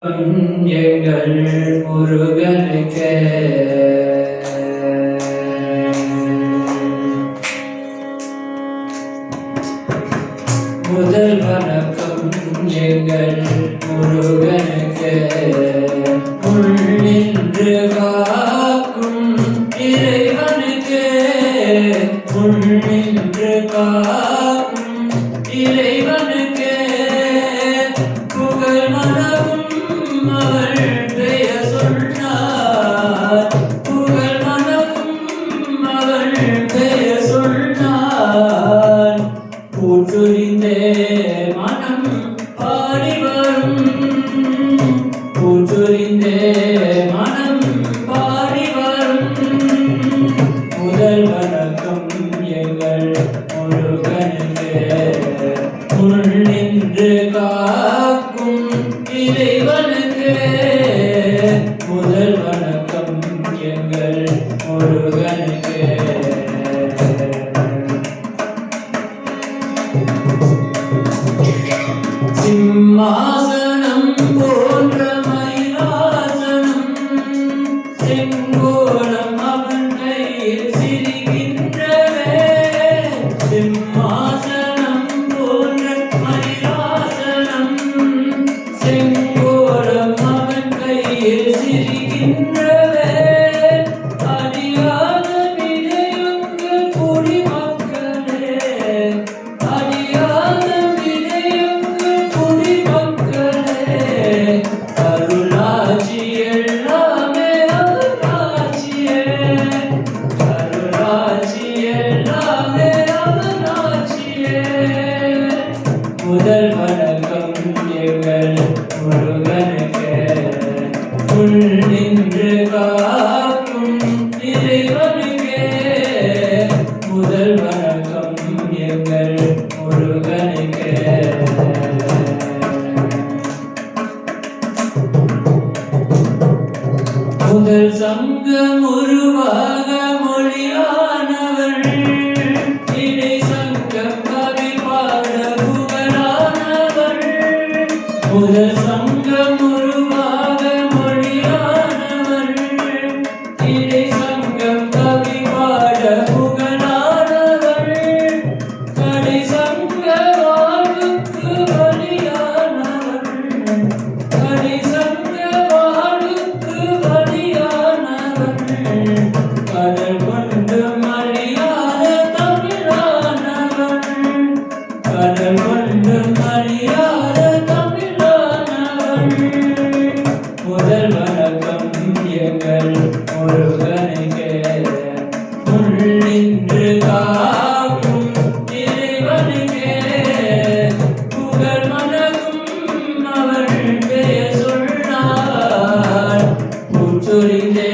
எங்கள் முருகனுக்கே முதல் வணக்கம் எங்கள் முருகனுக்கே முன்னின்று காக்கும் இறைவனுக்கே முன்னின்று காக்கும் இறைவனுக்கே புகழ் மனமும் அவள் பெயர் சொன்னார் புகழ் மனமும் அவள் பெயர் சொன்னார் பூச்சுரிந்தே மனம் பாடி வரும் பூச்சுரிந்தே மனம் பாடி வரும் முதல் வணக்கம் எங்கள் முருகனுக்கே முன்னின்று காக்கும் இறைவனுக்கே முதல் வணக்கம் எங்கள் முருகனுக்கே சிம்மாசனம் போன்ற மயிலாசனம் செங்கோலம் அவன் கையில் சிரிக்கின்றவே சிம்மாசனம் போன்ற மயிலாசனம் செங்கோலம் அவன் கையில் சிரிக்கின்றவே அறியாத விஜயங்கள் குடிமக்களே அறியாத விஜயங்கள் குடிமக்களே அருளாட்சி எல்லாமே அவனாட்சியே அருளாட்சி எல்லாமே அவனாட்சியே முதல் வணக்கம் எங்கள் முருகனுக்கே முன்னின்று காக்கும் இறைவனுக்கே முதல் வணக்கம் எங்கள் முருகனுக்கே முதல் சங்கம் உருவாக மொழியானவள் இணை சங்கம் கவி பாட புகழானவள் முதல் சங்கம் உருவாக மொழியானவள் இணை சங்கம் கவி பாட புகழானவள் கடை சங்க வாழ்வுக்கு பலியானவள் கடை சங்க வாழ்வுக்கு பலியானவள் கடல் கொண்டு மறியாத தமிழானவள் கடல் கொண்டு மறியாத தமிழானவள் முதல் வணக்கம் எங்கள் முருகனுக்கே முன்னின்று காக்கும் இறைவனுக்கே புகழ் மனமும் அவள் பெயர் சொன்னார் பூச்சுரிந்தே